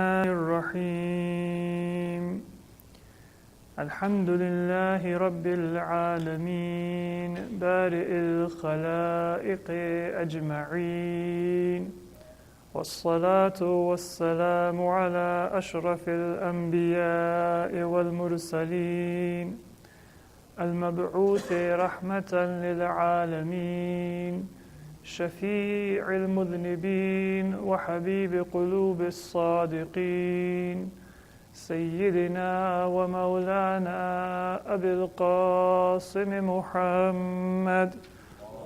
الرحيم الحمد لله رب العالمين بارئ الخلائق أجمعين والصلاة والسلام على أشرف الأنبياء والمرسلين المبعوث رحمة للعالمين شفيع المذنبين وحبيب قلوب الصادقين سيدنا ومولانا أبي القاسم محمد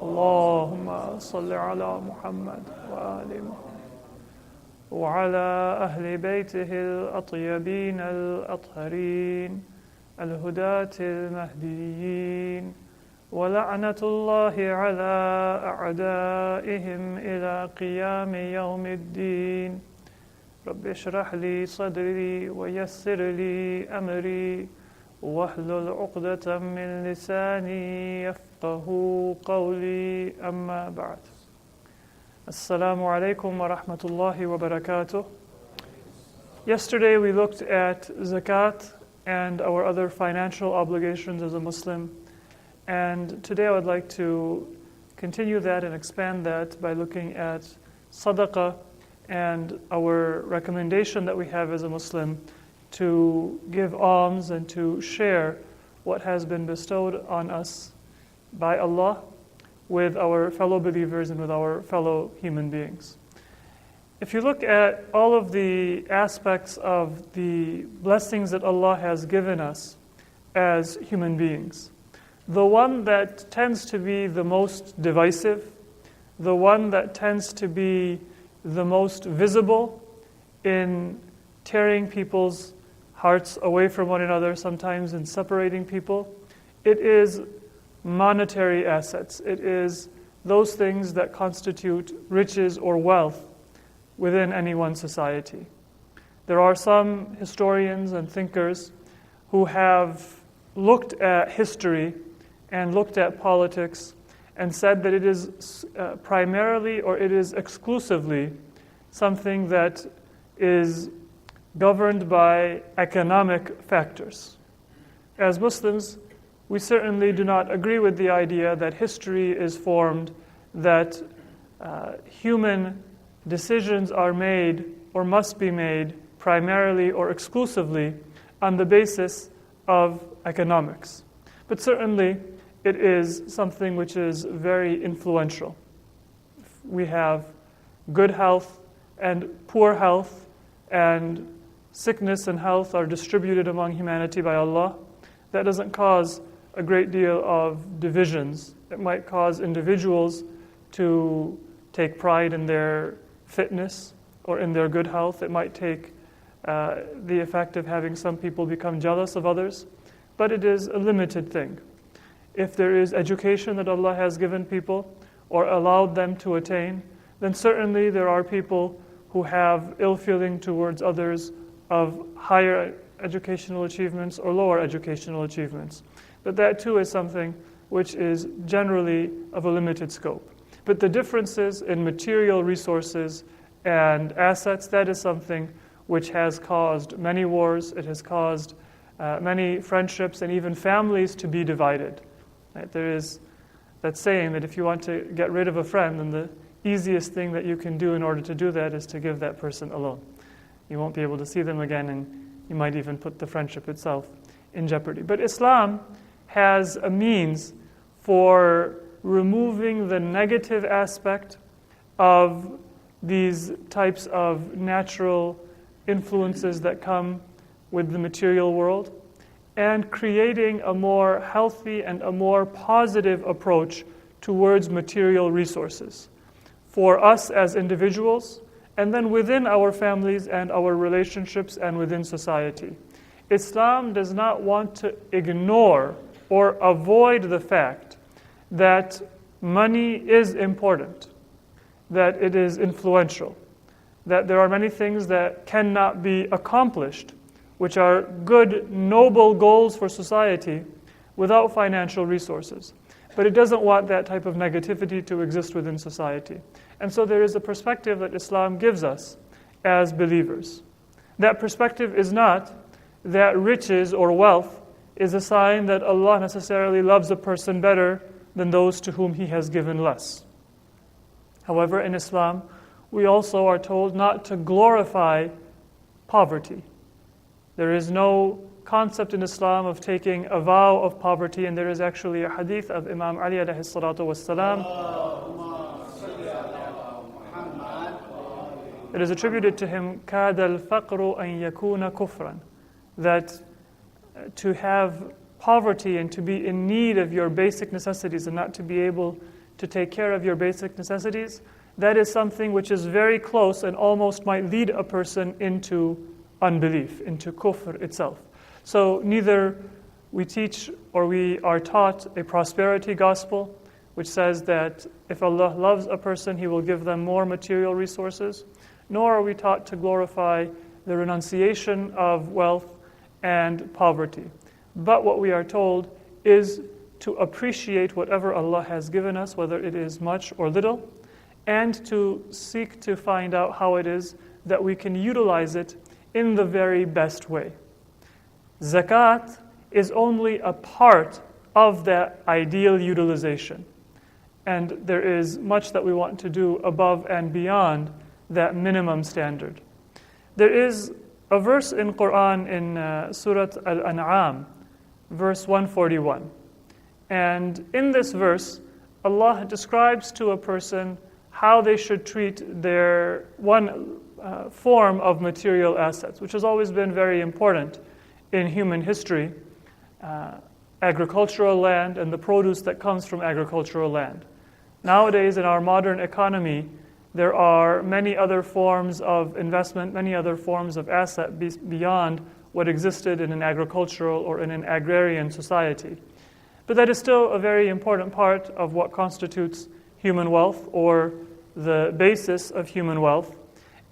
اللهم صل على محمد وآل محمد وعلى أهل بيته الأطيبين الأطهرين الهداة المهديين ولعنة الله على أعدائهم إلى قيام يوم الدين رب اشرح لي صدري ويسر لي أمري واحلل عقدة من لساني يفقه قولي أما بعد Assalamu alaikum wa rahmatullahi wa barakatuh. Yesterday we looked at zakat and our other financial obligations as a Muslim. And today I would like to continue that and expand that by looking at Sadaqa and our recommendation that we have as a Muslim to give alms and to share what has been bestowed on us by Allah with our fellow believers and with our fellow human beings. If you look at all of the aspects of the blessings that Allah has given us as human beings, the one that tends to be the most divisive, the one that tends to be the most visible in tearing people's hearts away from one another, sometimes in separating people, it is monetary assets. It is those things that constitute riches or wealth within any one society. There are some historians and thinkers who have looked at history and looked at politics and said that it is primarily or it is exclusively something that is governed by economic factors. As Muslims, we certainly do not agree with the idea that history is formed, that human decisions are made or must be made primarily or exclusively on the basis of economics. But certainly, it is something which is very influential. We have good health and poor health, and sickness and health are distributed among humanity by Allah. That doesn't cause a great deal of divisions. It might cause individuals to take pride in their fitness or in their good health. It might take the effect of having some people become jealous of others, but it is a limited thing. If there is education that Allah has given people or allowed them to attain, then certainly there are people who have ill feeling towards others of higher educational achievements or lower educational achievements. But that too is something which is generally of a limited scope. But the differences in material resources and assets, that is something which has caused many wars. It has caused many friendships and even families to be divided. Right? There is that saying that if you want to get rid of a friend, then the easiest thing that you can do in order to do that is to give that person a loan. You won't be able to see them again, and you might even put the friendship itself in jeopardy. But Islam has a means for removing the negative aspect of these types of natural influences that come with the material world and creating a more healthy and a more positive approach towards material resources for us as individuals and then within our families and our relationships and within society. Islam does not want to ignore or avoid the fact that money is important, that it is influential, that there are many things that cannot be accomplished, which are good, noble goals for society without financial resources. But it doesn't want that type of negativity to exist within society. And so there is a perspective that Islam gives us as believers, That perspective is not that riches or wealth is a sign that Allah necessarily loves a person better than those to whom He has given less. However, in Islam, we also are told not to glorify poverty. There is no concept in Islam of taking a vow of poverty, and there is actually a hadith of Imam Ali alayhi salatu wassalam. It is attributed to him, كَادَ الْفَقْرُ أَن يَكُونَ كُفْرًا, that to have poverty and to be in need of your basic necessities and not to be able to take care of your basic necessities, that is something which is very close and almost might lead a person into unbelief, into kufr itself. So neither we teach or we are taught a prosperity gospel, which says that if Allah loves a person, He will give them more material resources, nor are we taught to glorify the renunciation of wealth and poverty. But what we are told is to appreciate whatever Allah has given us, whether it is much or little, and to seek to find out how it is that we can utilize it in the very best way. Zakat is only a part of that ideal utilization. And there is much that we want to do above and beyond that minimum standard. There is a verse in Quran in Surah Al-An'am, verse 141. And in this verse, Allah describes to a person how they should treat their one form of material assets, which has always been very important in human history, agricultural land and the produce that comes from agricultural land. Nowadays, in our modern economy, there are many other forms of investment, many other forms of asset beyond what existed in an agricultural or in an agrarian society. But that is still a very important part of what constitutes human wealth or the basis of human wealth.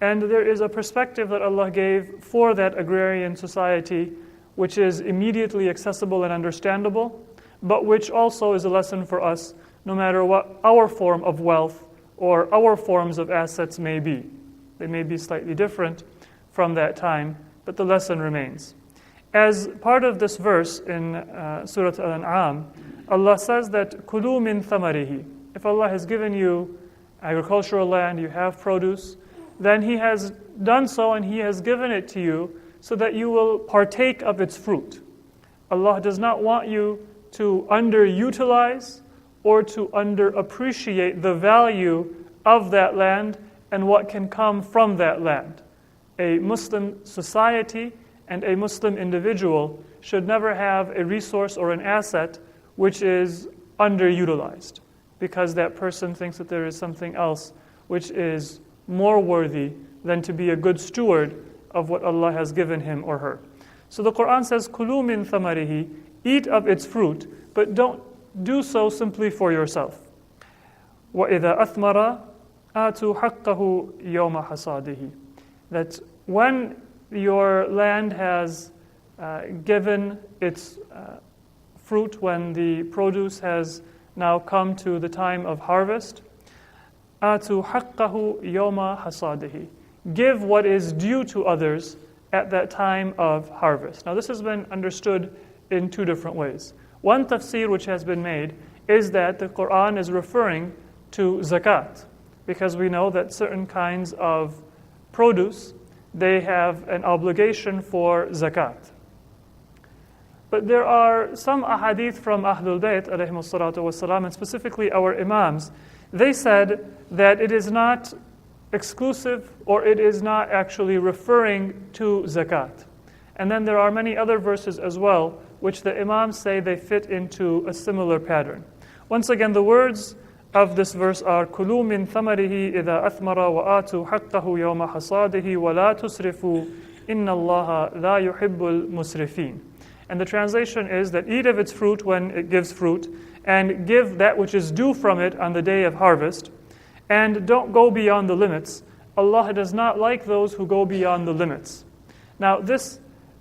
And there is a perspective that Allah gave for that agrarian society which is immediately accessible and understandable, but which also is a lesson for us no matter what our form of wealth or our forms of assets may be. They may be slightly different from that time, but the lesson remains. As part of this verse in Surah Al-An'am, Allah says that كُلُوا مِن ثَمَرِهِ. If Allah has given you agricultural land, you have produce, then He has done so and He has given it to you so that you will partake of its fruit. Allah does not want you to underutilize or to underappreciate the value of that land and what can come from that land. A Muslim society and a Muslim individual should never have a resource or an asset which is underutilized, because that person thinks that there is something else which is more worthy than to be a good steward of what Allah has given him or her. So the Quran says, كُلُوا مِن ثَمَرِهِ, eat of its fruit, but don't do so simply for yourself. وَإِذَا أَثْمَرَ آتُوا حَقَّهُ يَوْمَ حَصَادِهِ. That when your land has given its fruit, when the produce has now come to the time of harvest, آتُوا حَقَّهُ يَوْمَ حَصَادِهِ. Give what is due to others at that time of harvest. Now this has been understood in two different ways. One tafsir which has been made is that the Quran is referring to zakat, because we know that certain kinds of produce, they have an obligation for zakat. But there are some ahadith from Ahlul Bayt alayhimu salatu wasalam, and specifically our imams. They said that it is not exclusive, or it is not actually referring to zakat. And then there are many other verses as well, which the imams say they fit into a similar pattern. Once again, the words of this verse are كُلُوا مِن ثَمَرِهِ إِذَا أَثْمَرَ وَآتُوا حَقَّهُ يَوْمَ حَصَادِهِ وَلَا تُسْرِفُوا إِنَّ اللَّهَ لَا يُحِبُّ الْمُسْرِفِينَ. And the translation is that eat of its fruit when it gives fruit, and give that which is due from it on the day of harvest, and don't go beyond the limits. Allah does not like those who go beyond the limits. Now this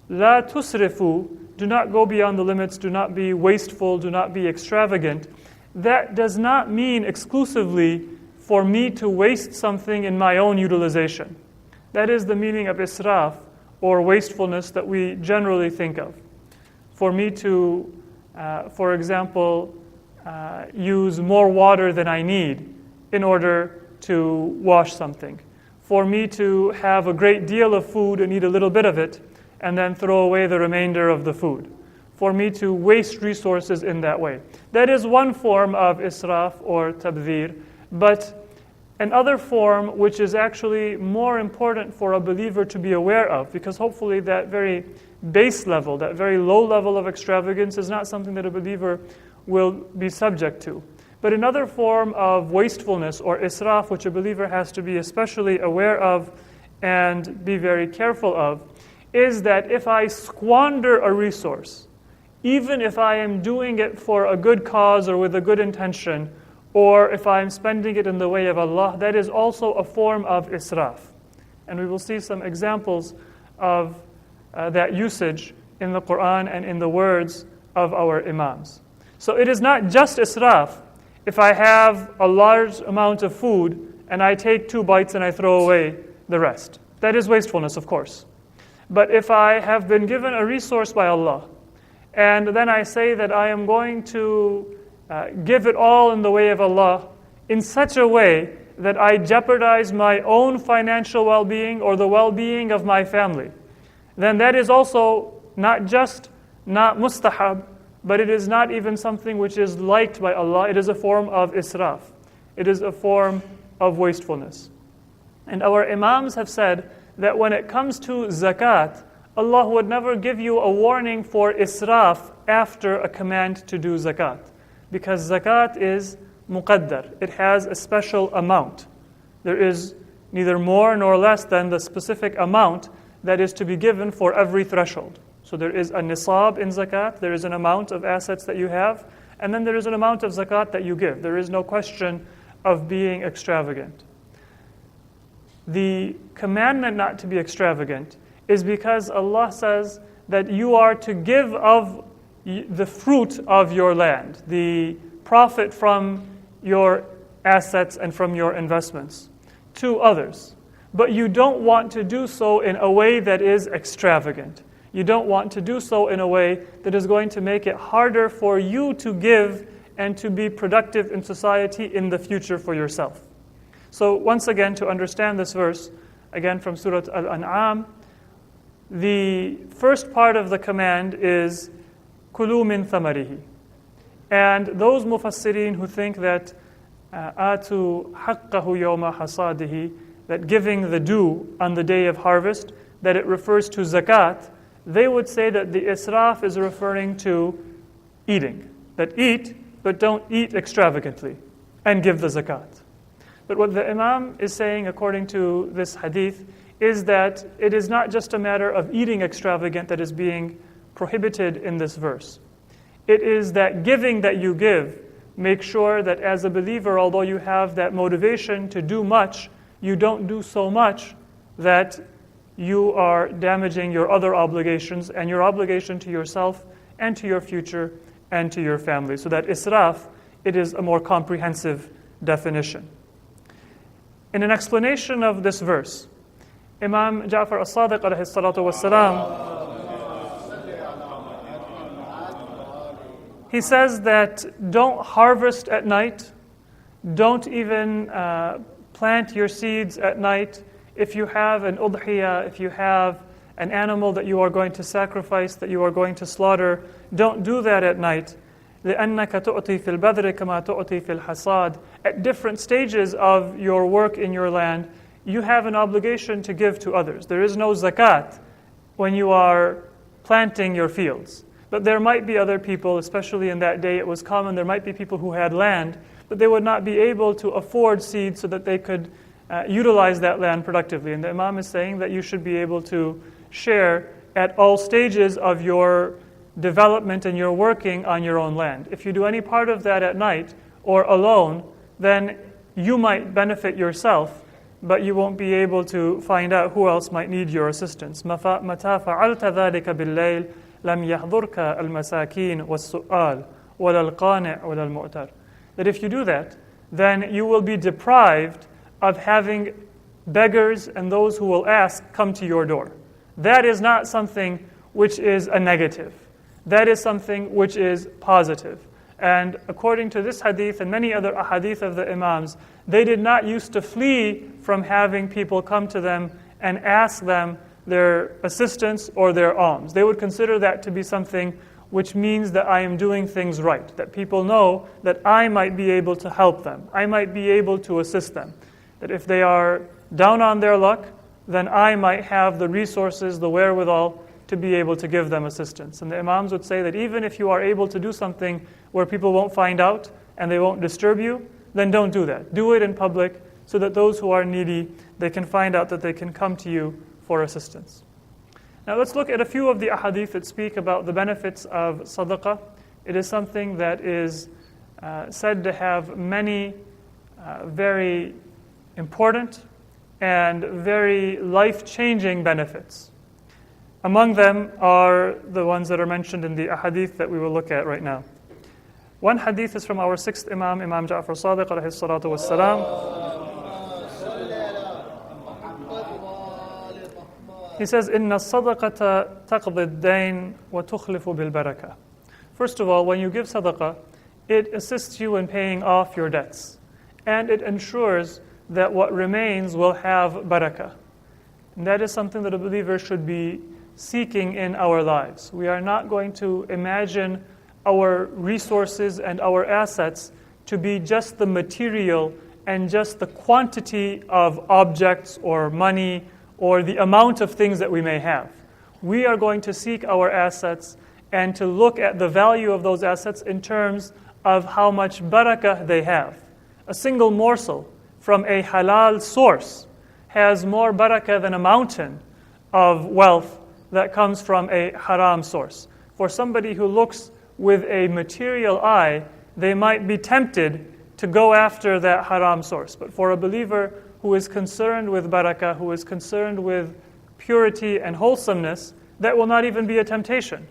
la tusrifu, do not go beyond the limits, do not be wasteful, do not be extravagant. That does not mean exclusively for me to waste something in my own utilization. That is the meaning of israf, or wastefulness that we generally think of. For me to, for example, use more water than I need in order to wash something. For me to have a great deal of food and eat a little bit of it and then throw away the remainder of the food. For me to waste resources in that way. That is one form of israf or tabdhir, but another form which is actually more important for a believer to be aware of, because hopefully that very base level, that very low level of extravagance is not something that a believer will be subject to. But another form of wastefulness or israf which a believer has to be especially aware of and be very careful of is that if I squander a resource, even if I am doing it for a good cause or with a good intention, or if I am spending it in the way of Allah, that is also a form of israf. And we will see some examples of that usage in the Quran and in the words of our imams. So it is not just israf if I have a large amount of food and I take 2 bites and I throw away the rest. That is wastefulness, of course. But if I have been given a resource by Allah, and then I say that I am going to give it all in the way of Allah in such a way that I jeopardize my own financial well-being or the well-being of my family, then that is also not just not mustahab, but it is not even something which is liked by Allah. It is a form of israf. It is a form of wastefulness. And our imams have said that when it comes to zakat, Allah would never give you a warning for israf after a command to do zakat. Because zakat is muqaddar. It has a special amount. There is neither more nor less than the specific amount that is to be given for every threshold. So there is a nisab in zakat, there is an amount of assets that you have, and then there is an amount of zakat that you give. There is no question of being extravagant. The commandment not to be extravagant is because Allah says that you are to give of the fruit of your land, the profit from your assets and from your investments to others. But you don't want to do so in a way that is extravagant. You don't want to do so in a way that is going to make it harder for you to give and to be productive in society in the future for yourself. So once again, to understand this verse, again from Surah Al-An'am, the first part of the command is Kulu min thamarihi. And those mufassirin who think that atu haqqahu yawma hasadihi, that giving the due on the day of harvest, that it refers to zakat, they would say that the israf is referring to eating. That eat, but don't eat extravagantly, and give the zakat. But what the Imam is saying according to this hadith is that it is not just a matter of eating extravagant that is being prohibited in this verse. It is that giving that you give, make sure that as a believer, although you have that motivation to do much, you don't do so much that you are damaging your other obligations and your obligation to yourself and to your future and to your family. So that israf, it is a more comprehensive definition. In an explanation of this verse, Imam Ja'far as-Sadiq alayhi salatu wassalam, he says that don't harvest at night, don't even plant your seeds at night. If you have an udhiyah, if you have an animal that you are going to sacrifice, that you are going to slaughter, don't do that at night. لأنك تؤتي في البذر كما تؤتي في الحصاد. At different stages of your work in your land, you have an obligation to give to others. There is no zakat when you are planting your fields. But there might be other people, especially in that day it was common, there might be people who had land, but they would not be able to afford seed so that they could utilize that land productively. And the Imam is saying that you should be able to share at all stages of your development and your working on your own land. If you do any part of that at night or alone, then you might benefit yourself, but you won't be able to find out who else might need your assistance. مَتَى فَعَلْتَ ذَلِكَ بِاللَّيْلِ لَمْ يَحْضُرْكَ الْمَسَاكِينُ وَالسُّؤَالُ وَلَا الْقَانِعُ وَلَا الْمُعْتَرُ. That if you do that, then you will be deprived of having beggars and those who will ask come to your door. that is not something which is a negative. That is something which is positive. And according to this hadith and many other ahadith of the Imams, they did not used to flee from having people come to them and ask them their assistance or their alms. They would consider that to be something which means that I am doing things right, that people know that I might be able to help them, I might be able to assist them, that if they are down on their luck, then I might have the resources, the wherewithal to be able to give them assistance. And the Imams would say that even if you are able to do something where people won't find out and they won't disturb you, then don't do that. Do it in public so that those who are needy, they can find out that they can come to you for assistance. Now let's look at a few of the ahadith that speak about the benefits of sadaqah. It is something that is said to have many very important and very life-changing benefits. Among them are the ones that are mentioned in the ahadith that we will look at right now. One hadith is from our sixth Imam, Imam Ja'far Sadiq alayhi salatu wassalam. He says, إِنَّ الصَّدَقَةَ تَقْضِي الدَّيْنِ وَتُخْلِفُ بِالْبَرَكَةِ. First of all, when you give sadaqah, it assists you in paying off your debts. And it ensures that what remains will have barakah. And that is something that a believer should be seeking in our lives. We are not going to imagine our resources and our assets to be just the material and just the quantity of objects or money or the amount of things that we may have. We are going to seek our assets and to look at the value of those assets in terms of how much barakah they have. A single morsel from a halal source has more barakah than a mountain of wealth that comes from a haram source. For somebody who looks with a material eye, they might be tempted to go after that haram source. But for a believer who is concerned with barakah, who is concerned with purity and wholesomeness, that will not even be a temptation,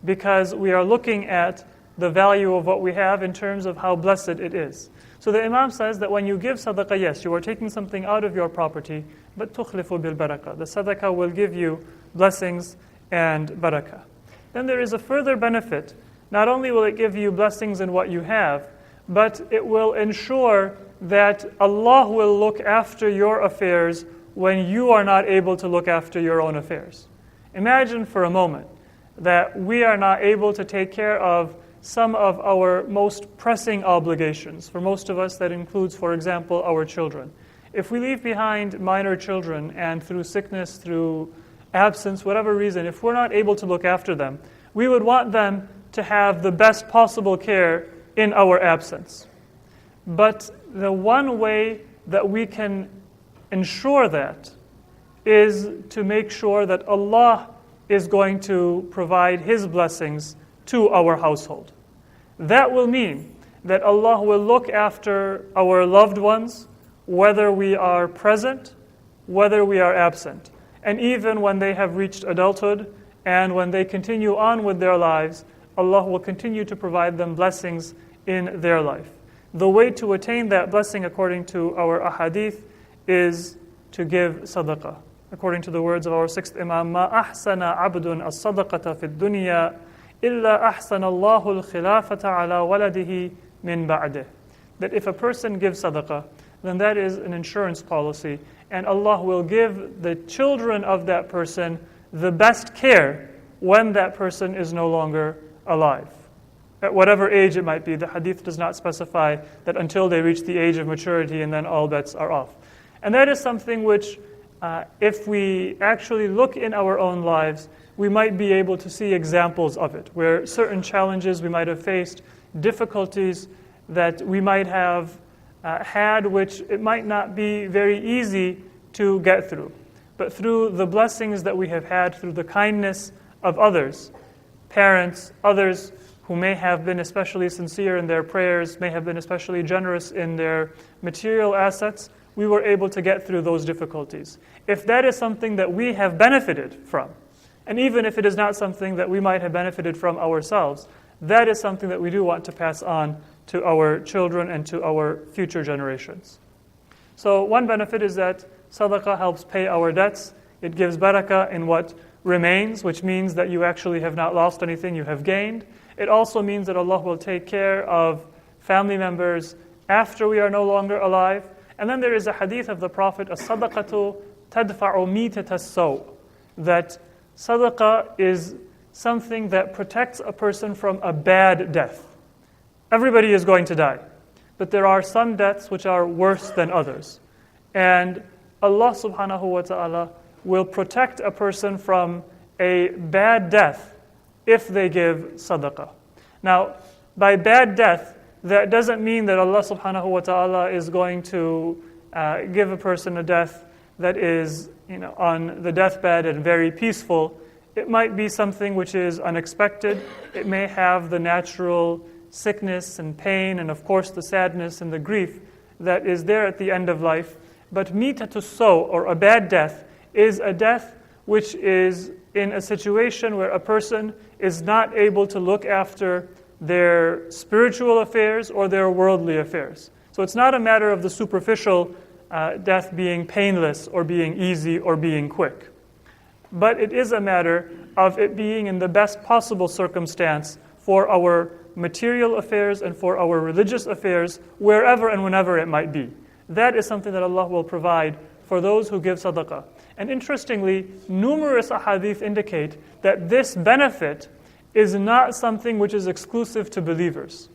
because we are looking at the value of what we have in terms of how blessed it is. So the Imam says that when you give sadaqah, yes, you are taking something out of your property, but tukhlifu bil barakah. The sadaqah will give you blessings and barakah. Then there is a further benefit. Not only will it give you blessings in what you have, but it will ensure that Allah will look after your affairs when you are not able to look after your own affairs. Imagine for a moment that we are not able to take care of some of our most pressing obligations. For most of us, that includes, for example, our children. If we leave behind minor children and through sickness, through absence, whatever reason, if we're not able to look after them, we would want them to have the best possible care in our absence. But the one way that we can ensure that is to make sure that Allah is going to provide His blessings to our household. That will mean that Allah will look after our loved ones, whether we are present, whether we are absent. And even when they have reached adulthood and when they continue on with their lives, Allah will continue to provide them blessings in their life. The way to attain that blessing, according to our ahadith, is to give sadaqah. According to the words of our sixth Imam, مَا أَحْسَنَ عَبْدٌ الصَّدَقَةَ فِي الدُّنْيَا إِلَّا أَحْسَنَ اللَّهُ الْخِلَافَةَ عَلَى وَلَدِهِ مِنْ بَعْدِهِ. That if a person gives sadaqah, then that is an insurance policy, and Allah will give the children of that person the best care when that person is no longer alive. At whatever age it might be, the hadith does not specify that until they reach the age of maturity and then all bets are off. And that is something which, if we actually look in our own lives, we might be able to see examples of it, where certain challenges we might have faced, difficulties that we might have had, which it might not be very easy to get through. But through the blessings that we have had, through the kindness of others, parents, others who may have been especially sincere in their prayers, may have been especially generous in their material assets, we were able to get through those difficulties. If that is something that we have benefited from, and even if it is not something that we might have benefited from ourselves, that is something that we do want to pass on to our children and to our future generations. So one benefit is that sadaqah helps pay our debts. It gives barakah in what remains, which means that you actually have not lost anything, you have gained. It also means that Allah will take care of family members after we are no longer alive. And then there is a hadith of the Prophet, as-sadaqatu tadfa'u mitat as-saw, that sadaqah is something that protects a person from a bad death. Everybody is going to die, but there are some deaths which are worse than others. And Allah subhanahu wa ta'ala will protect a person from a bad death if they give sadaqah. Now, by bad death, that doesn't mean that Allah subhanahu wa ta'ala is going to give a person a death that is, on the deathbed and very peaceful. It might be something which is unexpected. It may have the natural sickness and pain and of course the sadness and the grief that is there at the end of life. But mitatus saw, or a bad death, is a death which is in a situation where a person is not able to look after their spiritual affairs or their worldly affairs. So it's not a matter of the superficial death being painless or being easy or being quick. But it is a matter of it being in the best possible circumstance for our material affairs and for our religious affairs, wherever and whenever it might be. That is something that Allah will provide for those who give sadaqah. And interestingly, numerous ahadith indicate that this benefit is not something which is exclusive to believers.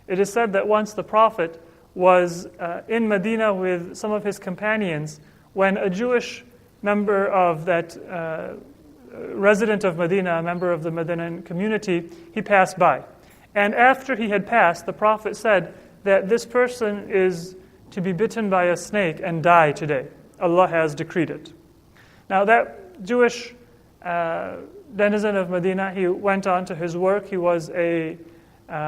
It is said that once the Prophet was in Medina with some of his companions when a Jewish member of that resident of Medina, a member of the Medinan community, he passed by. And after he had passed, the Prophet said that this person is to be bitten by a snake and die today. Allah has decreed it. Now that Jewish denizen of Medina, he went on to his work. He was a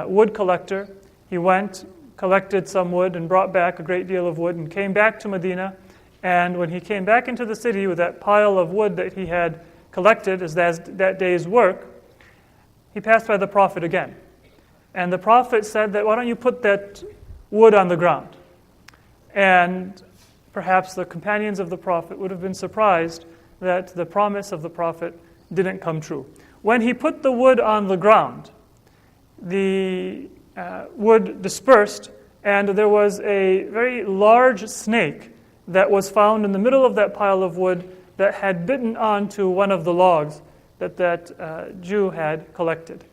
wood collector. He went, collected some wood and brought back a great deal of wood and came back to Medina. And when he came back into the city with that pile of wood that he had collected as that day's work, he passed by the Prophet again. And the Prophet said that, why don't you put that wood on the ground? And perhaps the companions of the Prophet would have been surprised that the promise of the Prophet didn't come true. When he put the wood on the ground, the wood dispersed, and there was a very large snake that was found in the middle of that pile of wood that had bitten onto one of the logs that Jew had collected.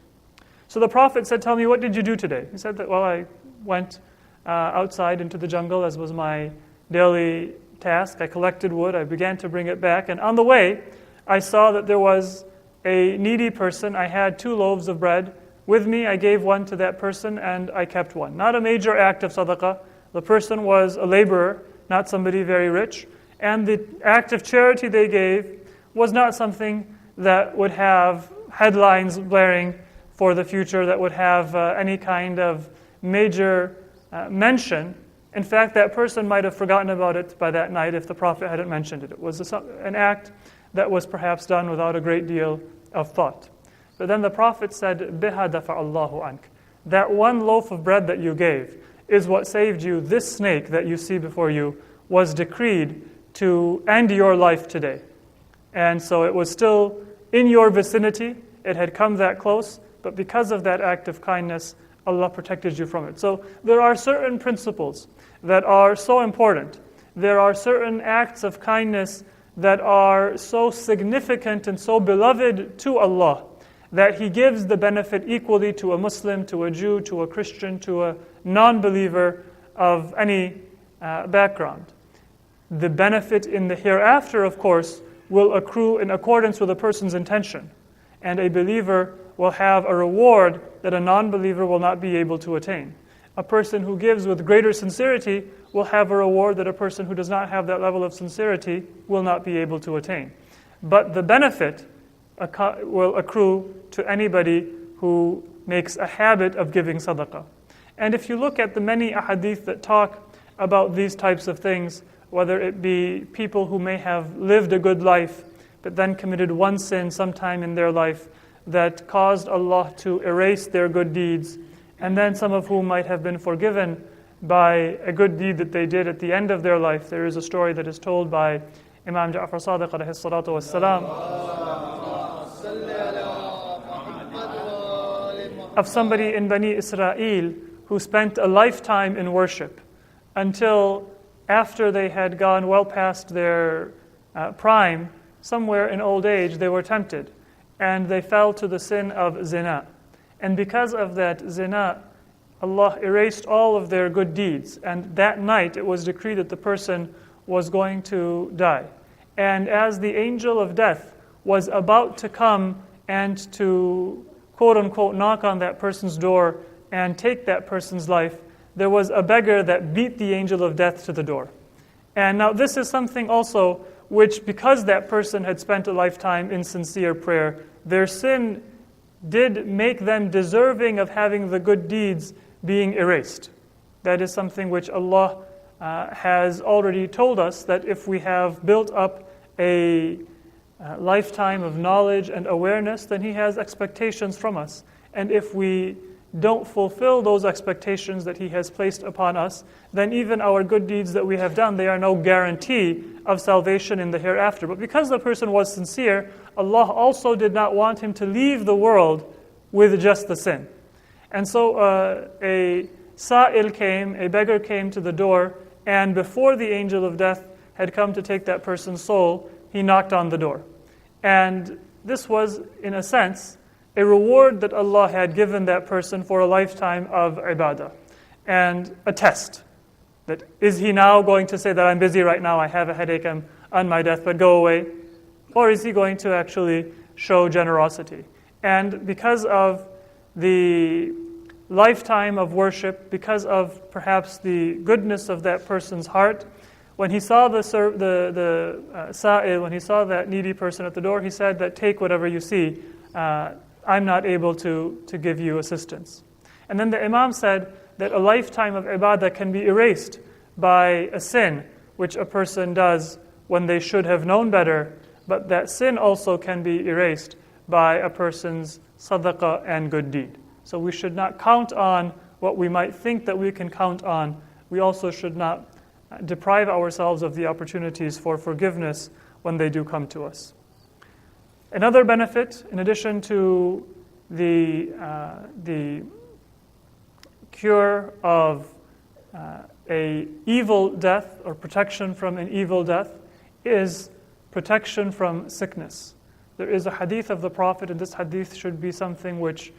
So the Prophet said, tell me, what did you do today? He said that, well, I went outside into the jungle, as was my daily task. I collected wood, I began to bring it back, and on the way, I saw that there was a needy person. I had 2 loaves of bread with me. I gave one to that person, and I kept one. Not a major act of sadaqah. The person was a laborer, not somebody very rich. And the act of charity they gave was not something that would have headlines blaring for the future, that would have any kind of major mention. In fact, that person might have forgotten about it by that night if the Prophet hadn't mentioned it. It was an act that was perhaps done without a great deal of thought. But then the Prophet said, "Biha dafa'allahu ank." That one loaf of bread that you gave is what saved you. This snake that you see before you was decreed to end your life today. And so it was still in your vicinity. It had come that close, but because of that act of kindness, Allah protected you from it. So there are certain principles that are so important. There are certain acts of kindness that are so significant and so beloved to Allah that He gives the benefit equally to a Muslim, to a Jew, to a Christian, to a non-believer of any background. The benefit in the hereafter, of course, will accrue in accordance with a person's intention. And a believer will have a reward that a non-believer will not be able to attain. A person who gives with greater sincerity will have a reward that a person who does not have that level of sincerity will not be able to attain. But the benefit will accrue to anybody who makes a habit of giving sadaqah. And if you look at the many ahadith that talk about these types of things, whether it be people who may have lived a good life, but then committed one sin sometime in their life that caused Allah to erase their good deeds, and then some of whom might have been forgiven by a good deed that they did at the end of their life. There is a story that is told by Imam Ja'far Sadiq alayhi salatu wassalam, of somebody in Bani Israel who spent a lifetime in worship until after they had gone well past their prime, somewhere in old age, they were tempted and they fell to the sin of zina. And because of that zina, Allah erased all of their good deeds. And that night it was decreed that the person was going to die. And as the angel of death was about to come and to quote unquote knock on that person's door and take that person's life, there was a beggar that beat the angel of death to the door. And now this is something also which, because that person had spent a lifetime in sincere prayer, their sin did make them deserving of having the good deeds being erased. That is something which Allah has already told us, that if we have built up a lifetime of knowledge and awareness, then He has expectations from us. And if we don't fulfill those expectations that He has placed upon us, then even our good deeds that we have done, they are no guarantee of salvation in the hereafter. But because the person was sincere, Allah also did not want him to leave the world with just the sin. And so a sa'il came, a beggar came to the door, and before the angel of death had come to take that person's soul, he knocked on the door. And this was, in a sense, a reward that Allah had given that person for a lifetime of ibadah. And a test. That is he now going to say that I'm busy right now, I have a headache, I'm on my deathbed, go away? Or is he going to actually show generosity? And because of the lifetime of worship, because of perhaps the goodness of that person's heart, when he saw the sa'il, when he saw that needy person at the door, he said that take whatever you see, I'm not able to give you assistance. And then the Imam said that a lifetime of ibadah can be erased by a sin which a person does when they should have known better, but that sin also can be erased by a person's sadaqah and good deed. So we should not count on what we might think that we can count on. We also should not deprive ourselves of the opportunities for forgiveness when they do come to us. Another benefit, in addition to the cure of a evil death or protection from an evil death, is protection from sickness. There is a hadith of the Prophet, and this hadith should be something which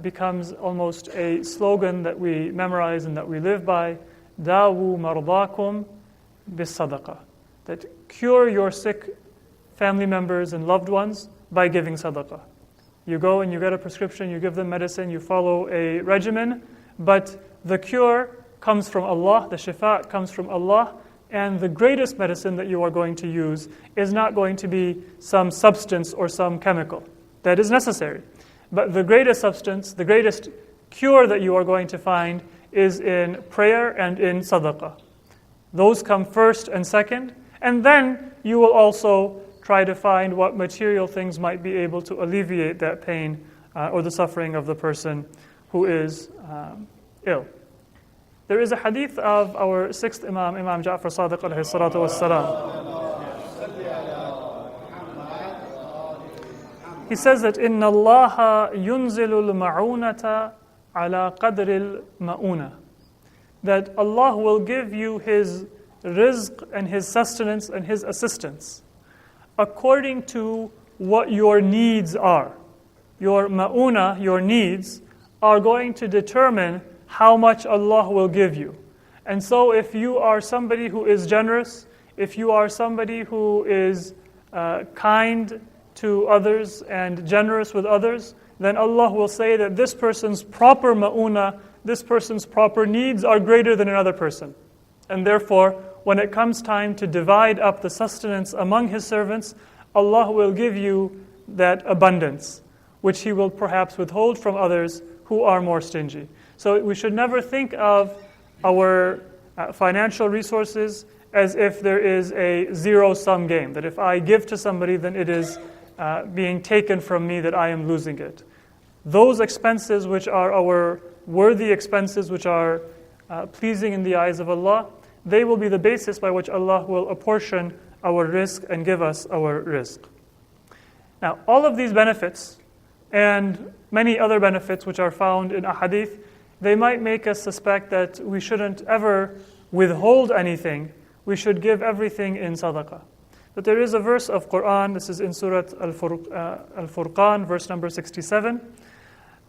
becomes almost a slogan that we memorize and that we live by. Dawu mardakum bis sadaqa. That cure your sick family members and loved ones by giving sadaqah. You go and you get a prescription, you give them medicine, you follow a regimen, but the cure comes from Allah, the shifa comes from Allah, and the greatest medicine that you are going to use is not going to be some substance or some chemical. That is necessary. But the greatest substance, the greatest cure that you are going to find is in prayer and in sadaqah. Those come first and second, and then you will also try to find what material things might be able to alleviate that pain or the suffering of the person who is ill. There is a hadith of our sixth Imam, Imam Ja'far Sadiq alayhi salatu wassalam. He says that إِنَّ اللَّهَ يُنزِلُ الْمَعُونَةَ عَلَى قَدْرِ الْمَؤُونَةِ. That Allah will give you His rizq and His sustenance and His assistance according to what your needs are. Your ma'una, your needs, are going to determine how much Allah will give you. And so if you are somebody who is generous, if you are somebody who is kind to others and generous with others, then Allah will say that this person's proper ma'una, this person's proper needs are greater than another person. And therefore, when it comes time to divide up the sustenance among His servants, Allah will give you that abundance, which He will perhaps withhold from others who are more stingy. So we should never think of our financial resources as if there is a zero-sum game, that if I give to somebody, then it is being taken from me, that I am losing it. Those expenses which are our worthy expenses, which are pleasing in the eyes of Allah, they will be the basis by which Allah will apportion our rizq and give us our rizq. Now, all of these benefits and many other benefits which are found in ahadith, they might make us suspect that we shouldn't ever withhold anything. We should give everything in sadaqah. But there is a verse of Quran, this is in Surah Al-Furqan, verse number 67.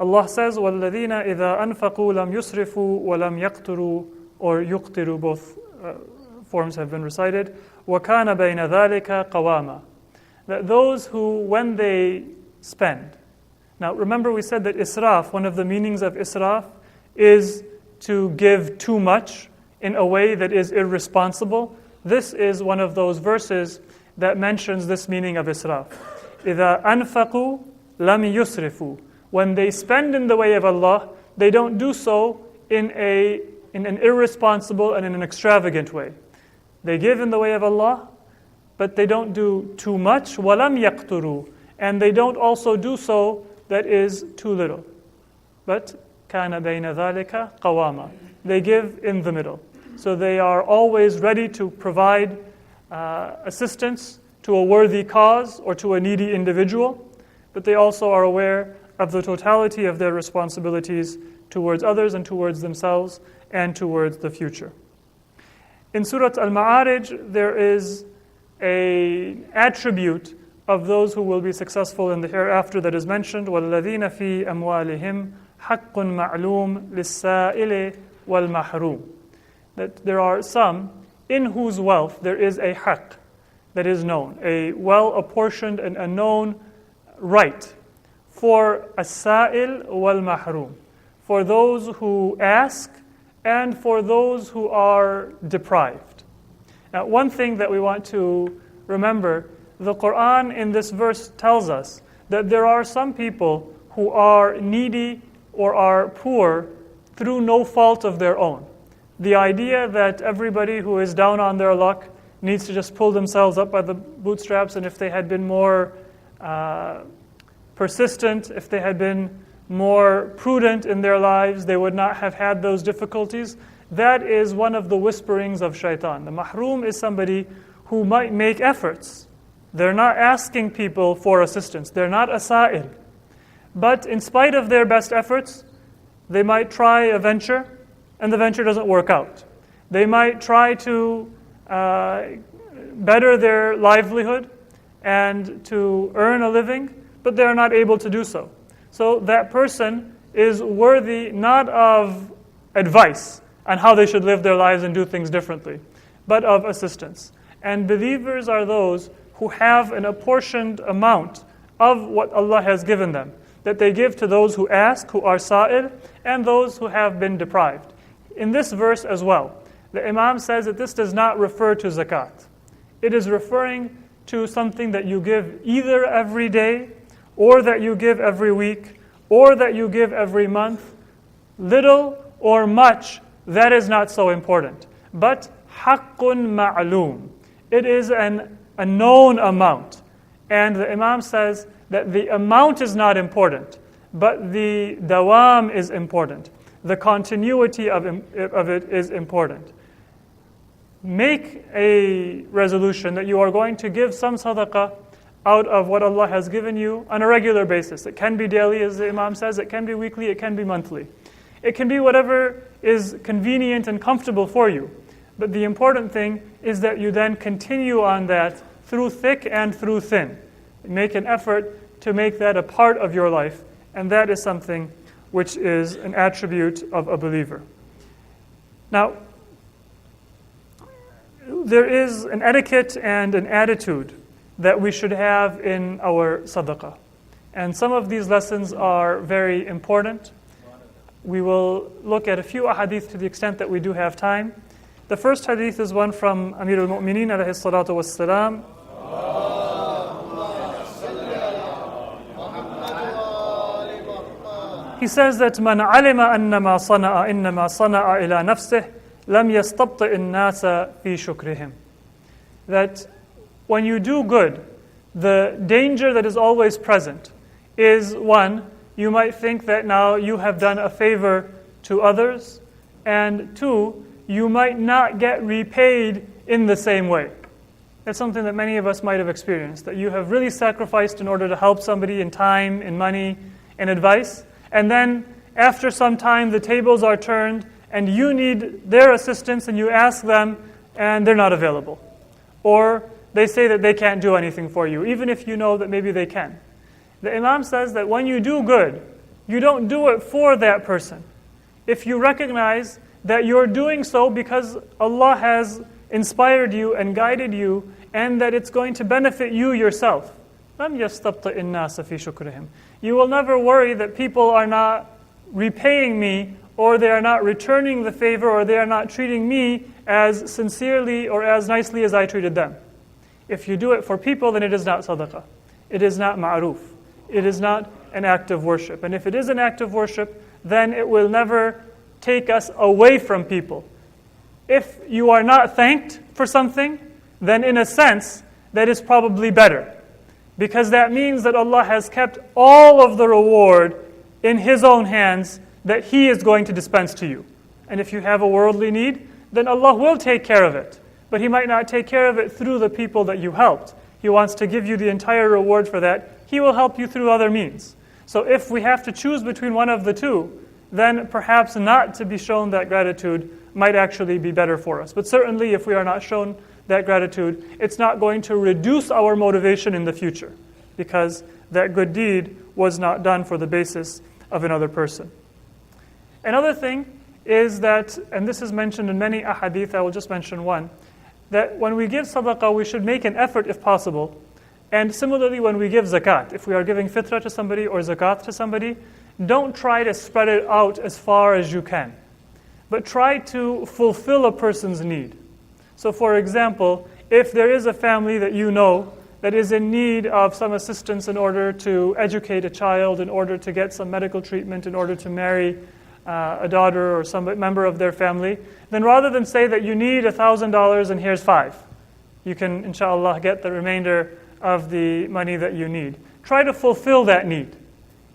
Allah says, وَالَّذِينَ إِذَا أَنفَقُوا لَمْ يُسْرِفُوا وَلَمْ يَقْتُرُوا, or يُقْتِرُوا, both forms have been recited. وَكَانَ بَيْنَ ذَلِكَ قَوَامًا. That those who, when they spend. Now remember we said that israf, one of the meanings of israf, is to give too much in a way that is irresponsible. This is one of those verses that mentions this meaning of israf. إِذَا أَنفَقُوا لَمْ يُسْرِفُوا. When they spend in the way of Allah, they don't do so in an irresponsible and in an extravagant way. They give in the way of Allah, but they don't do too much. وَلَمْ يَقْتُرُوا. And they don't also do so that is too little. But كَانَ بَيْنَ ذَلِكَ قَوَامًا. They give in the middle. So they are always ready to provide assistance to a worthy cause or to a needy individual, but they also are aware of the totality of their responsibilities towards others and towards themselves and towards the future. In Surah Al-Ma'arij, there is an attribute of those who will be successful in the hereafter that is mentioned, وَالَّذِينَ فِي أَمْوَالِهِمْ حَقٌّ مَعْلُومٌ لِلسَّائِلِ وَالْمَحْرُومِ. That there are some in whose wealth there is a haqq that is known, a well-apportioned and a known right for as-sa'il wal-mahroom, for those who ask and for those who are deprived. Now, one thing that we want to remember, the Quran in this verse tells us that there are some people who are needy or are poor through no fault of their own. The idea that everybody who is down on their luck needs to just pull themselves up by the bootstraps, and if they had been more persistent, if they had been more prudent in their lives, they would not have had those difficulties. That is one of the whisperings of shaitan. The mahroom is somebody who might make efforts. They're not asking people for assistance. They're not a sa'il. But in spite of their best efforts, they might try a venture, and the venture doesn't work out. They might try to better their livelihood and to earn a living, but they're not able to do so. So that person is worthy not of advice on how they should live their lives and do things differently, but of assistance. And believers are those who have an apportioned amount of what Allah has given them, that they give to those who ask, who are sa'il, and those who have been deprived. In this verse as well, the Imam says that this does not refer to zakat. It is referring to something that you give either every day, or that you give every week, or that you give every month. Little or much, that is not so important. But haqqun ma'loom. It is a known amount. And the Imam says that the amount is not important, but the dawam is important. The continuity of it is important. Make a resolution that you are going to give some sadaqah out of what Allah has given you on a regular basis. It can be daily, as the Imam says, it can be weekly, it can be monthly. It can be whatever is convenient and comfortable for you. But the important thing is that you then continue on that through thick and through thin. Make an effort to make that a part of your life, and that is something which is an attribute of a believer. Now, there is an etiquette and an attitude that we should have in our sadaqah. And some of these lessons are very important. We will look at a few ahadith to the extent that we do have time. The first hadith is one from Amir al-Mu'mineen alayhi salatu wassalam. He says that من علم أن ما صنع إنما صنع إلى نفسه لم يستبطئ الناس في شكرهم. That when you do good, the danger that is always present is, one, you might think that now you have done a favor to others, and two, you might not get repaid in the same way. That's something that many of us might have experienced, that you have really sacrificed in order to help somebody in time, in money, in advice, and then after some time the tables are turned and you need their assistance and you ask them and they're not available. Or they say that they can't do anything for you, even if you know that maybe they can. The Imam says that when you do good, you don't do it for that person. If you recognize that you're doing so because Allah has inspired you and guided you, and that it's going to benefit you yourself. لَمْ يَسْتَبْطِئِ النَّاسَ فِي شُكْرِهِمْ. You will never worry that people are not repaying me, or they are not returning the favor, or they are not treating me as sincerely or as nicely as I treated them. If you do it for people, then it is not sadaqah. It is not ma'ruf. It is not an act of worship. And if it is an act of worship, then it will never take us away from people. If you are not thanked for something, then in a sense, that is probably better. Because that means that Allah has kept all of the reward in His own hands that He is going to dispense to you. And if you have a worldly need, then Allah will take care of it. But He might not take care of it through the people that you helped. He wants to give you the entire reward for that. He will help you through other means. So if we have to choose between one of the two, then perhaps not to be shown that gratitude might actually be better for us. But certainly if we are not shown that gratitude, it's not going to reduce our motivation in the future, because that good deed was not done for the basis of another person. Another thing is that, and this is mentioned in many ahadith, I will just mention one, that when we give sadaqah, we should make an effort if possible. And similarly, when we give zakat, if we are giving fitrah to somebody or zakat to somebody, don't try to spread it out as far as you can, but try to fulfill a person's need. So for example, if there is a family that you know that is in need of some assistance in order to educate a child, in order to get some medical treatment, in order to marry a daughter or some member of their family, then rather than say that you need $1,000 and here's 5, you can, inshallah, get the remainder of the money that you need. Try to fulfill that need.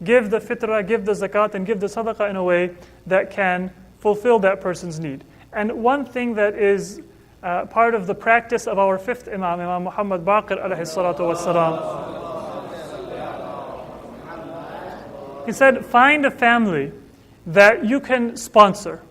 Give the fitrah, give the zakat, and give the sadaqah in a way that can fulfill that person's need. And one thing that is part of the practice of our fifth Imam, Imam Muhammad Baqir alayhi salatu wassalam, he said, find a family that you can sponsor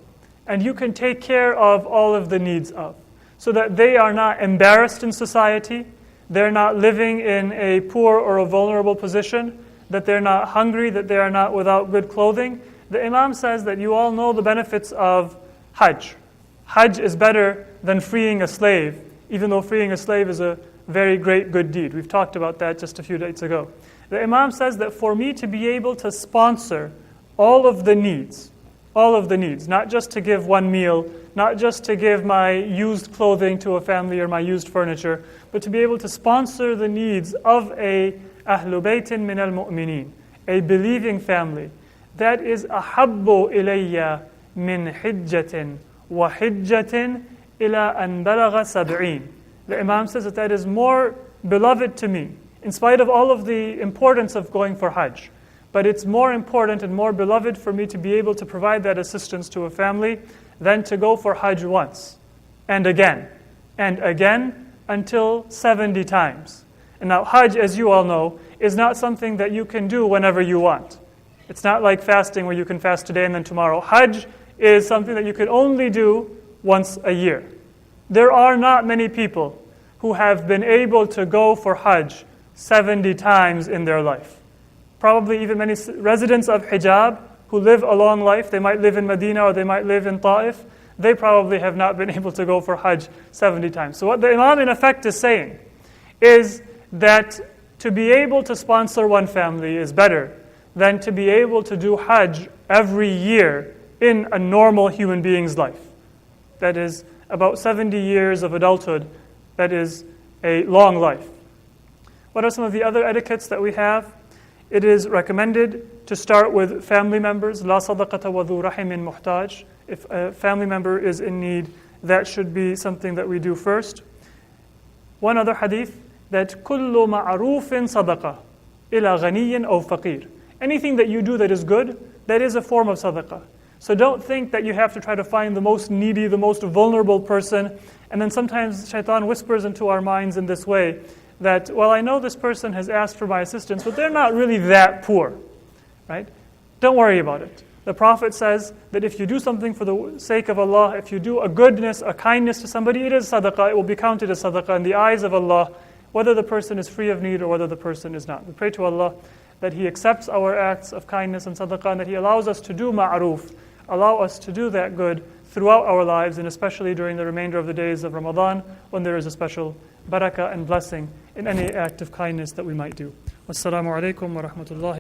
and you can take care of all of the needs of, so that they are not embarrassed in society, they're not living in a poor or a vulnerable position, that they're not hungry, that they are not without good clothing. The Imam says that you all know the benefits of Hajj. Hajj is better than freeing a slave, even though freeing a slave is a very great good deed. We've talked about that just a few days ago. The Imam says that for me to be able to sponsor all of the needs, not just to give one meal, not just to give my used clothing to a family or my used furniture, but to be able to sponsor the needs of a Ahlu Baytin min al-Mu'mineen, a believing family, that is ahabbu ilayya min hijjatin wa hijjatin ila an balagha sab'een. The Imam says that is more beloved to me, in spite of all of the importance of going for Hajj. But it's more important and more beloved for me to be able to provide that assistance to a family than to go for Hajj once, and again, until 70 times. And now Hajj, as you all know, is not something that you can do whenever you want. It's not like fasting where you can fast today and then tomorrow. Hajj is something that you can only do once a year. There are not many people who have been able to go for Hajj 70 times in their life. Probably even many residents of Hijab who live a long life, they might live in Medina or they might live in Ta'if, they probably have not been able to go for Hajj 70 times. So what the Imam in effect is saying is that to be able to sponsor one family is better than to be able to do Hajj every year in a normal human being's life. That is about 70 years of adulthood. That is a long life. What are some of the other etiquettes that we have? It is recommended to start with family members. La sadaqata wa dhu rahimin muhtaj. If a family member is in need, that should be something that we do first. One other hadith, that kullu ma'arufin sadaqa ila ghaniyin aw faqir. Anything that you do that is good, that is a form of sadaqah. So don't think that you have to try to find the most needy, the most vulnerable person. And then sometimes shaitan whispers into our minds in this way that, well, I know this person has asked for my assistance, but they're not really that poor, right? Don't worry about it. The Prophet says that if you do something for the sake of Allah, if you do a goodness, a kindness to somebody, it is sadaqah, it will be counted as sadaqah in the eyes of Allah, whether the person is free of need or whether the person is not. We pray to Allah that He accepts our acts of kindness and sadaqah, and that He allows us to do ma'roof, allow us to do that good throughout our lives, and especially during the remainder of the days of Ramadan, when there is a special barakah and blessing in any act of kindness that we might do. Wassalamu alaikum wa rahmatullahi.